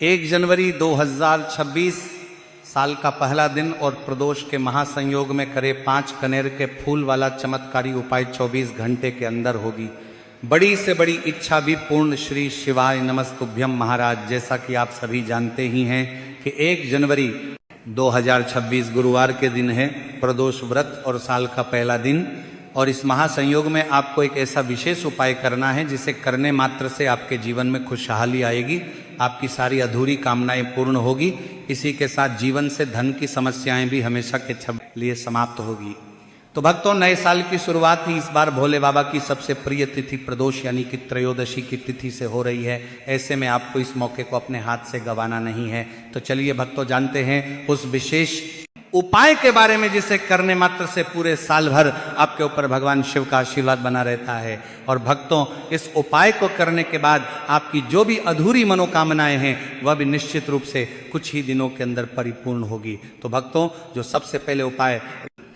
1 जनवरी 2026 साल का पहला दिन और प्रदोष के महासंयोग में करे 5 कनेर के फूल वाला चमत्कारी उपाय 24 घंटे के अंदर होगी। बड़ी से बड़ी इच्छा भी पूर्ण। श्री शिवाय नमस्तुभ्यम महाराज। जैसा कि आप सभी जानते ही हैं कि 1 जनवरी 2026 गुरुवार के दिन है, प्रदोष व्रत और साल का पहला दिन। और इस महासंयोग में आपको एक ऐसा विशेष उपाय करना है जिसे करने मात्र से आपके जीवन में खुशहाली आएगी, आपकी सारी अधूरी कामनाएं पूर्ण होगी। इसी के साथ जीवन से धन की समस्याएं भी हमेशा के लिए समाप्त होगी। तो भक्तों, नए साल की शुरुआत ही इस बार भोले बाबा की सबसे प्रिय तिथि प्रदोष यानी कि त्रयोदशी की तिथि से हो रही है। ऐसे में आपको इस मौके को अपने हाथ से गंवाना नहीं है। तो चलिए भक्तों, जानते हैं उस विशेष उपाय के बारे में जिसे करने मात्र से पूरे साल भर आपके ऊपर भगवान शिव का आशीर्वाद बना रहता है। और भक्तों, इस उपाय को करने के बाद आपकी जो भी अधूरी मनोकामनाएं हैं वह भी निश्चित रूप से कुछ ही दिनों के अंदर परिपूर्ण होगी। तो भक्तों, जो सबसे पहले उपाय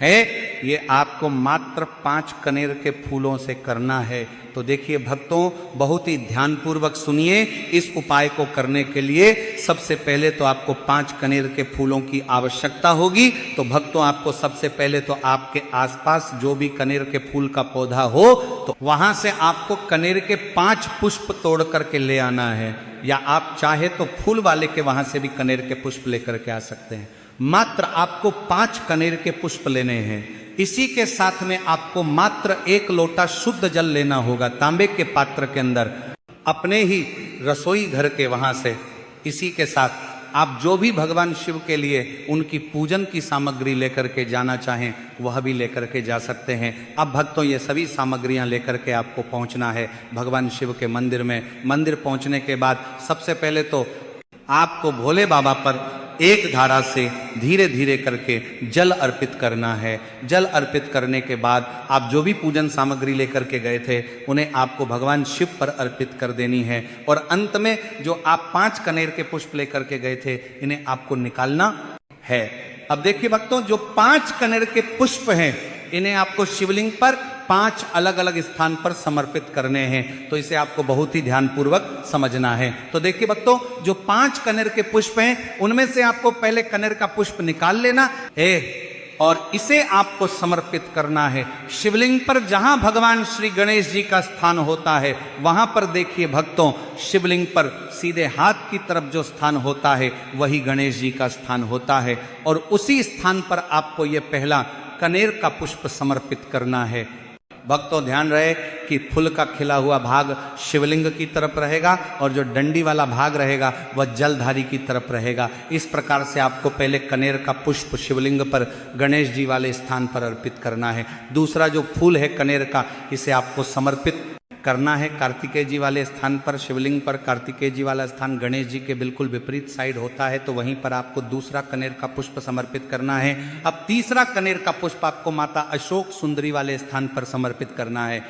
है ये आपको मात्र 5 कनेर के फूलों से करना है। तो देखिए भक्तों, बहुत ही ध्यानपूर्वक सुनिए। इस उपाय को करने के लिए सबसे पहले तो आपको 5 कनेर के फूलों की आवश्यकता होगी। तो भक्तों, आपको सबसे पहले तो आपके आसपास जो भी कनेर के फूल का पौधा हो तो वहां से आपको कनेर के 5 पुष्प तोड़ करके ले आना है, या आप चाहे तो फूल वाले के वहां से भी कनेर के पुष्प लेकर के आ सकते हैं। मात्र आपको 5 कनेर के पुष्प लेने हैं। इसी के साथ में आपको मात्र 1 लोटा शुद्ध जल लेना होगा तांबे के पात्र के अंदर, अपने ही रसोई घर के वहां से। इसी के साथ आप जो भी भगवान शिव के लिए उनकी पूजन की सामग्री लेकर के जाना चाहें वह भी लेकर के जा सकते हैं। अब भक्तों, ये सभी सामग्रियां लेकर के आपको पहुंचना है भगवान शिव के मंदिर में। मंदिर पहुंचने के बाद सबसे पहले तो आपको भोले बाबा पर एक धारा से धीरे धीरे करके जल अर्पित करना है। जल अर्पित करने के बाद आप जो भी पूजन सामग्री लेकर के गए थे उन्हें आपको भगवान शिव पर अर्पित कर देनी है। और अंत में जो आप 5 कनेर के पुष्प लेकर के गए थे इन्हें आपको निकालना है। अब देखिए भक्तों, जो 5 कनेर के पुष्प हैं इन्हें आपको शिवलिंग पर 5 अलग अलग स्थान पर समर्पित करने हैं। तो इसे आपको बहुत ही ध्यानपूर्वक समझना है। तो देखिए भक्तों, जो 5 कनेर के पुष्प हैं उनमें से आपको पहले कनेर का पुष्प निकाल लेना है और इसे आपको समर्पित करना है शिवलिंग पर। जहां भगवान श्री गणेश जी का स्थान होता है वहां पर देखिए भक्तों, शिवलिंग पर सीधे हाथ की तरफ जो स्थान होता है वही गणेश जी का स्थान होता है। और उसी स्थान पर आपको यह पहला कनेर का पुष्प समर्पित करना है। भक्तों, ध्यान रहे कि फूल का खिला हुआ भाग शिवलिंग की तरफ रहेगा और जो डंडी वाला भाग रहेगा वह जलधारी की तरफ रहेगा। इस प्रकार से आपको पहले कनेर का पुष्प शिवलिंग पर गणेश जी वाले स्थान पर अर्पित करना है। दूसरा जो फूल है कनेर का, इसे आपको समर्पित करना है कार्तिकेय जी वाले स्थान पर। शिवलिंग पर कार्तिकेय जी वाला स्थान गणेश जी के बिल्कुल विपरीत साइड होता है, तो वहीं पर आपको दूसरा कनेर का पुष्प समर्पित करना है। अब तीसरा कनेर का पुष्प आपको माता अशोक सुंदरी वाले स्थान पर समर्पित करना है।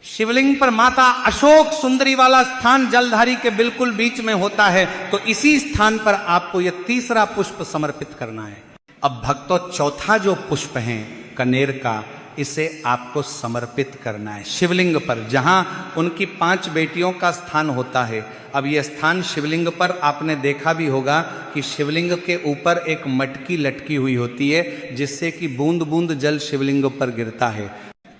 शिवलिंग पर माता अशोक सुंदरी वाला स्थान जलधारी के बिल्कुल बीच में होता है, तो इसी स्थान पर आपको यह तीसरा पुष्प समर्पित करना है। अब भक्तों, चौथा जो पुष्प है कनेर का, इसे आपको समर्पित करना है शिवलिंग पर जहां उनकी 5 बेटियों का स्थान होता है। अब यह स्थान शिवलिंग पर आपने देखा भी होगा कि शिवलिंग के ऊपर एक मटकी लटकी हुई होती है जिससे कि बूंद बूंद जल शिवलिंग पर गिरता है।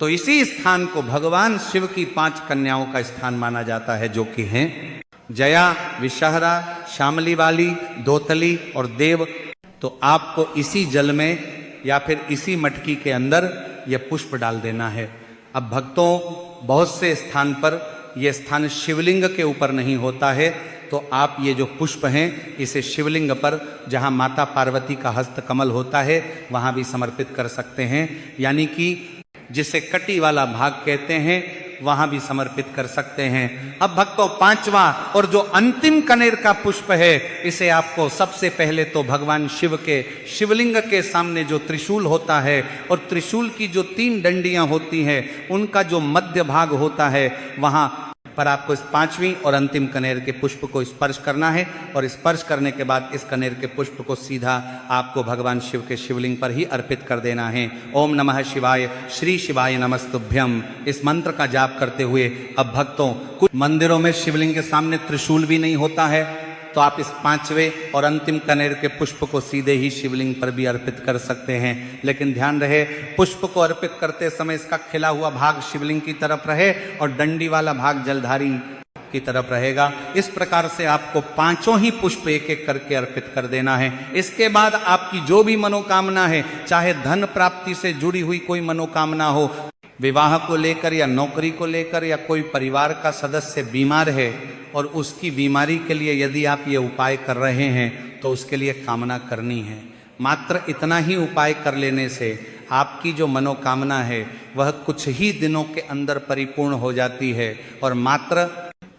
तो इसी स्थान को भगवान शिव की 5 कन्याओं का स्थान माना जाता है, जो कि हैं जया, विषहरा, शामली वाली, दोतली और देव। तो आपको इसी जल में या फिर इसी मटकी के अंदर यह पुष्प डाल देना है। अब भक्तों, बहुत से स्थान पर यह स्थान शिवलिंग के ऊपर नहीं होता है, तो आप ये जो पुष्प हैं इसे शिवलिंग पर जहां माता पार्वती का हस्त कमल होता है वहां भी समर्पित कर सकते हैं, यानी कि जिसे कटी वाला भाग कहते हैं वहां भी समर्पित कर सकते हैं। अब भक्तों, 5वां और जो अंतिम कनेर का पुष्प है इसे आपको सबसे पहले तो भगवान शिव के शिवलिंग के सामने जो त्रिशूल होता है और त्रिशूल की जो 3 डंडियां होती हैं उनका जो मध्य भाग होता है वहां पर आपको इस 5वीं और अंतिम कनेर के पुष्प को स्पर्श करना है। और स्पर्श करने के बाद इस कनेर के पुष्प को सीधा आपको भगवान शिव के शिवलिंग पर ही अर्पित कर देना है। ओम नमः शिवाय, श्री शिवाय नमस्तुभ्यम, इस मंत्र का जाप करते हुए अब भक्तों, कुछ मंदिरों में शिवलिंग के सामने त्रिशूल भी नहीं होता है, तो आप इस 5वें और अंतिम कनेर के पुष्प को सीधे ही शिवलिंग पर भी अर्पित कर सकते हैं। लेकिन ध्यान रहे, पुष्प को अर्पित करते समय इसका खिला हुआ भाग शिवलिंग की तरफ रहे और डंडी वाला भाग जलधारी की तरफ रहेगा। इस प्रकार से आपको 5 ही पुष्प एक एक करके अर्पित कर देना है। इसके बाद आपकी जो भी मनोकामना है, चाहे धन प्राप्ति से जुड़ी हुई कोई मनोकामना हो, विवाह को लेकर या नौकरी को लेकर, या कोई परिवार का सदस्य बीमार है और उसकी बीमारी के लिए यदि आप ये उपाय कर रहे हैं तो उसके लिए कामना करनी है। मात्र इतना ही उपाय कर लेने से आपकी जो मनोकामना है वह कुछ ही दिनों के अंदर परिपूर्ण हो जाती है। और मात्र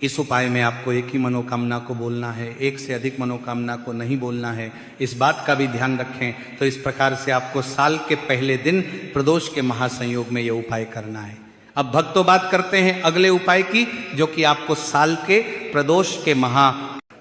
इस उपाय में आपको एक ही मनोकामना को बोलना है, एक से अधिक मनोकामना को नहीं बोलना है। इस बात का भी ध्यान रखें। तो इस प्रकार से आपको साल के पहले दिन प्रदोष के महासंयोग में यह उपाय करना है। अब भक्तों बात करते हैं अगले उपाय की, जो कि आपको साल के प्रदोष के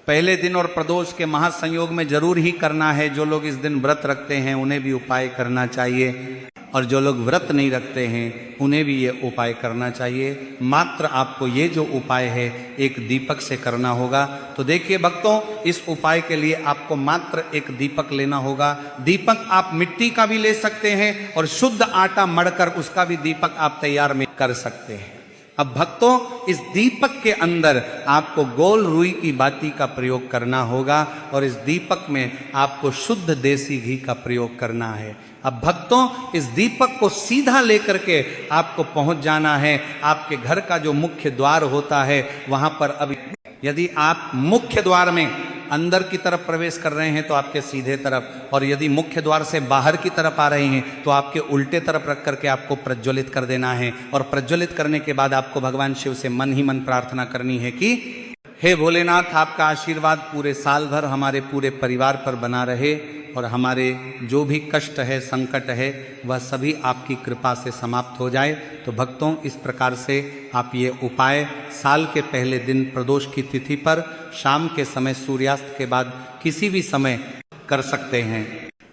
पहले दिन और प्रदोष के महासंयोग में जरूर ही करना है। जो लोग इस दिन व्रत रखते हैं उन्हें भी उपाय करना चाहिए, और जो लोग व्रत नहीं रखते हैं उन्हें भी ये उपाय करना चाहिए। मात्र आपको ये जो उपाय है एक दीपक से करना होगा। तो देखिए भक्तों, इस उपाय के लिए आपको मात्र एक दीपक लेना होगा। दीपक आप मिट्टी का भी ले सकते हैं और शुद्ध आटा मढ़कर उसका भी दीपक आप तैयार में कर सकते हैं। अब भक्तों, इस दीपक के अंदर आपको गोल रुई की बाती का प्रयोग करना होगा और इस दीपक में आपको शुद्ध देसी घी का प्रयोग करना है। अब भक्तों, इस दीपक को सीधा लेकर के आपको पहुंच जाना है आपके घर का जो मुख्य द्वार होता है वहां पर। अब यदि आप मुख्य द्वार में अंदर की तरफ प्रवेश कर रहे हैं तो आपके सीधे तरफ, और यदि मुख्य द्वार से बाहर की तरफ आ रहे हैं तो आपके उल्टे तरफ रख करके आपको प्रज्वलित कर देना है। और प्रज्वलित करने के बाद आपको भगवान शिव से मन ही मन प्रार्थना करनी है कि हे भोलेनाथ, आपका आशीर्वाद पूरे साल भर हमारे पूरे परिवार पर बना रहे और हमारे जो भी कष्ट है, संकट है, वह सभी आपकी कृपा से समाप्त हो जाए। तो भक्तों, इस प्रकार से आप ये उपाय साल के पहले दिन प्रदोष की तिथि पर शाम के समय सूर्यास्त के बाद किसी भी समय कर सकते हैं।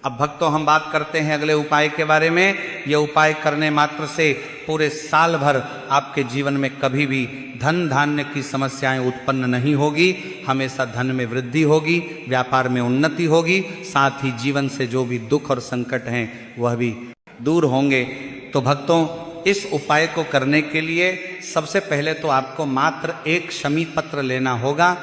अब भक्तों, हम बात करते हैं अगले उपाय के बारे में। यह उपाय करने मात्र से पूरे साल भर आपके जीवन में कभी भी धन धान्य की समस्याएं उत्पन्न नहीं होगी। हमेशा धन में वृद्धि होगी, व्यापार में उन्नति होगी, साथ ही जीवन से जो भी दुख और संकट हैं वह भी दूर होंगे। तो भक्तों, इस उपाय को करने के लिए सबसे पहले तो आपको मात्र एक शमी पत्र लेना होगा।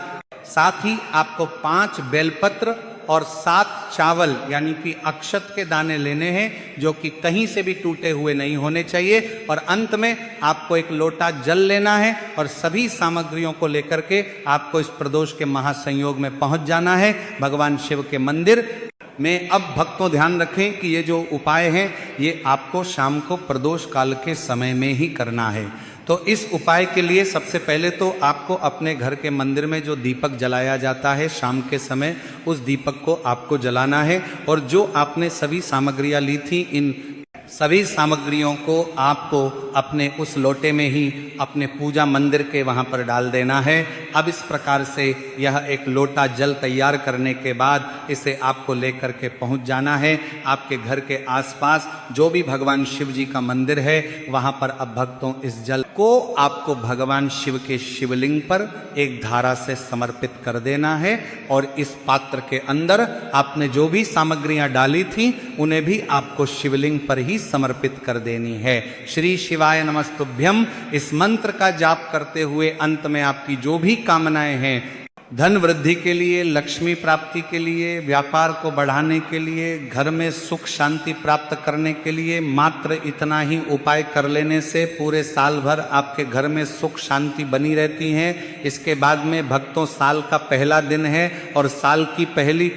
साथ ही आपको 5 बेलपत्र और 7 चावल यानी कि अक्षत के दाने लेने हैं, जो कि कहीं से भी टूटे हुए नहीं होने चाहिए। और अंत में आपको एक लोटा जल लेना है और सभी सामग्रियों को लेकर के आपको इस प्रदोष के महासंयोग में पहुंच जाना है भगवान शिव के मंदिर में। अब भक्तों ध्यान रखें कि ये जो उपाय हैं ये आपको शाम को प्रदोष काल के समय में ही करना है। तो इस उपाय के लिए सबसे पहले तो आपको अपने घर के मंदिर में जो दीपक जलाया जाता है शाम के समय, उस दीपक को आपको जलाना है। और जो आपने सभी सामग्रियां ली थी, इन सभी सामग्रियों को आपको अपने उस लोटे में ही अपने पूजा मंदिर के वहां पर डाल देना है। अब इस प्रकार से यह एक लोटा जल तैयार करने के बाद इसे आपको लेकर के पहुंच जाना है आपके घर के आसपास जो भी भगवान शिव जी का मंदिर है वहां पर। अब भक्तों, इस जल को आपको भगवान शिव के शिवलिंग पर एक धारा से समर्पित कर देना है और इस पात्र के अंदर आपने जो भी सामग्रियां डाली थी उन्हें भी आपको शिवलिंग पर ही समर्पित कर देनी है। श्री शिवाय नमस्तुभ्यम इस मंत्र का जाप करते हुए अंत में आपकी जो भी कामनाएं हैं, धन वृद्धि के लिए, लक्ष्मी प्राप्ति के लिए, व्यापार को बढ़ाने के लिए, घर में सुख शांति प्राप्त करने के लिए, मात्र इतना ही उपाय कर लेने से पूरे साल भर आपके घर में सुख शांति बनी रहती है। इसके बाद में भक्तों, साल का पहला दिन है और साल की पहली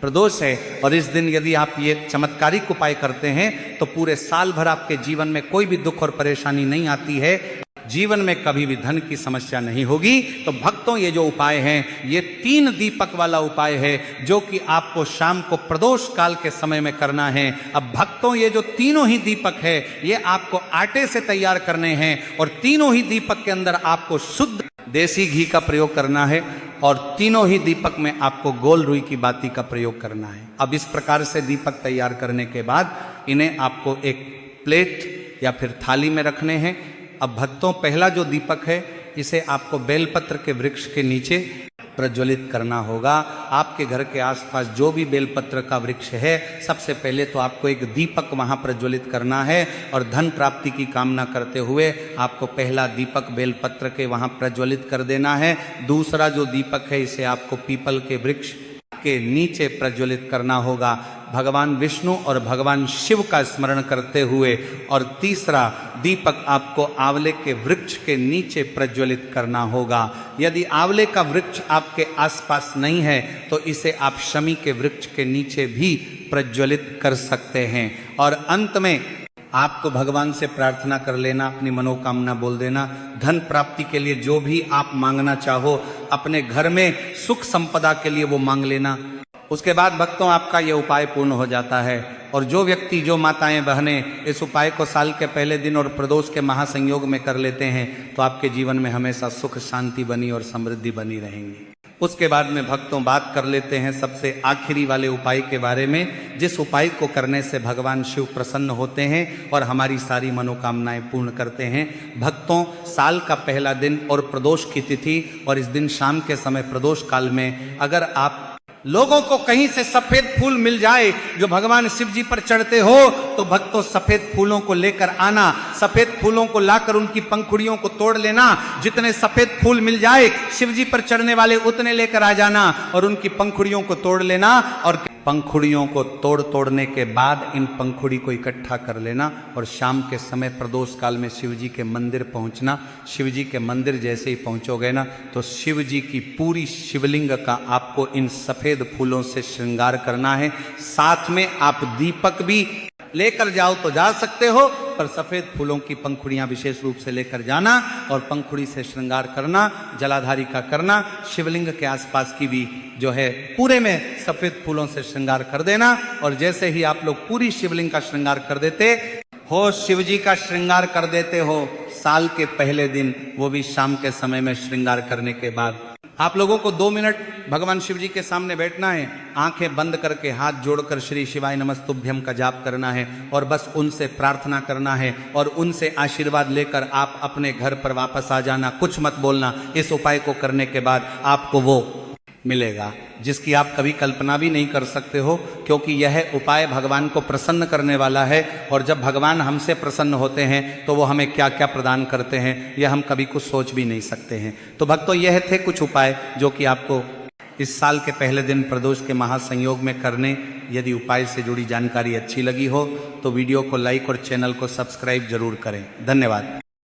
प्रदोष है, और इस दिन यदि आप ये चमत्कारिक उपाय करते हैं तो पूरे साल भर आपके जीवन में कोई भी दुख और परेशानी नहीं आती है, जीवन में कभी भी धन की समस्या नहीं होगी। तो भक्तों, ये जो उपाय हैं ये 3 दीपक वाला उपाय है जो कि आपको शाम को प्रदोष काल के समय में करना है। अब भक्तों, ये जो तीनों ही दीपक है ये आपको आटे से तैयार करने हैं और तीनों ही दीपक के अंदर आपको शुद्ध देसी घी का प्रयोग करना है और तीनों ही दीपक में आपको गोल रुई की बाती का प्रयोग करना है। अब इस प्रकार से दीपक तैयार करने के बाद इन्हें आपको एक प्लेट या फिर थाली में रखने हैं। अब भक्तों, पहला जो दीपक है इसे आपको बेलपत्र के वृक्ष के नीचे प्रज्वलित करना होगा। आपके घर के आसपास जो भी बेलपत्र का वृक्ष है, सबसे पहले तो आपको एक दीपक वहां प्रज्वलित करना है और धन प्राप्ति की कामना करते हुए आपको पहला दीपक बेलपत्र के वहां प्रज्वलित कर देना है। दूसरा जो दीपक है इसे आपको पीपल के वृक्ष के नीचे प्रज्वलित करना होगा, भगवान विष्णु और भगवान शिव का स्मरण करते हुए। और तीसरा दीपक आपको आंवले के वृक्ष के नीचे प्रज्वलित करना होगा। यदि आंवले का वृक्ष आपके आसपास नहीं है तो इसे आप शमी के वृक्ष के नीचे भी प्रज्वलित कर सकते हैं। और अंत में आपको भगवान से प्रार्थना कर लेना, अपनी मनोकामना बोल देना। धन प्राप्ति के लिए जो भी आप मांगना चाहो, अपने घर में सुख संपदा के लिए वो मांग लेना। उसके बाद भक्तों आपका ये उपाय पूर्ण हो जाता है। और जो व्यक्ति, जो माताएं बहनें इस उपाय को साल के पहले दिन और प्रदोष के महासंयोग में कर लेते हैं तो आपके जीवन में हमेशा सुख शांति बनी और समृद्धि बनी रहेंगी। उसके बाद में भक्तों बात कर लेते हैं सबसे आखिरी वाले उपाय के बारे में, जिस उपाय को करने से भगवान शिव प्रसन्न होते हैं और हमारी सारी मनोकामनाएं पूर्ण करते हैं। भक्तों, साल का पहला दिन और प्रदोष की तिथि और इस दिन शाम के समय प्रदोष काल में अगर आप लोगों को कहीं से सफेद फूल मिल जाए जो भगवान शिव जी पर चढ़ते हो तो भक्तों सफेद फूलों को लेकर आना। सफेद फूलों को लाकर उनकी पंखुड़ियों को तोड़ लेना। जितने सफेद फूल मिल जाए शिव जी पर चढ़ने वाले उतने लेकर आ जाना और उनकी पंखुड़ियों को तोड़ लेना। और पंखुड़ियों को तोड़ने के बाद इन पंखुड़ी को इकट्ठा कर लेना और शाम के समय प्रदोष काल में शिव जी के मंदिर पहुंचना। शिव जी के मंदिर जैसे ही पहुंचोगे ना तो शिव जी की पूरी शिवलिंग का आपको इन सफेद फूलों से श्रृंगार करना है। साथ में आप दीपक भी लेकर जाओ तो जा सकते हो, पर सफेद फूलों की पंखुड़ियां विशेष रूप से लेकर जाना और पंखुड़ी से श्रृंगार करना, जलाधारी का करना। शिवलिंग के आसपास की भी जो है पूरे में सफेद फूलों से श्रृंगार कर देना। और जैसे ही आप लोग पूरी शिवलिंग का श्रृंगार कर देते हो, शिव जी का श्रृंगार कर देते हो साल के पहले दिन, वो भी शाम के समय में श्रृंगार करने के बाद आप लोगों को 2 मिनट भगवान शिव जी के सामने बैठना है, आंखें बंद करके हाथ जोड़कर श्री शिवाय नमस्तुभ्यम का जाप करना है और बस उनसे प्रार्थना करना है और उनसे आशीर्वाद लेकर आप अपने घर पर वापस आ जाना। कुछ मत बोलना। इस उपाय को करने के बाद आपको वो मिलेगा जिसकी आप कभी कल्पना भी नहीं कर सकते हो, क्योंकि यह उपाय भगवान को प्रसन्न करने वाला है। और जब भगवान हमसे प्रसन्न होते हैं तो वो हमें क्या क्या प्रदान करते हैं यह हम कभी कुछ सोच भी नहीं सकते हैं। तो भक्तों, यह थे कुछ उपाय जो कि आपको इस साल के पहले दिन प्रदोष के महासंयोग में करने। यदि उपाय से जुड़ी जानकारी अच्छी लगी हो तो वीडियो को लाइक और चैनल को सब्सक्राइब जरूर करें। धन्यवाद।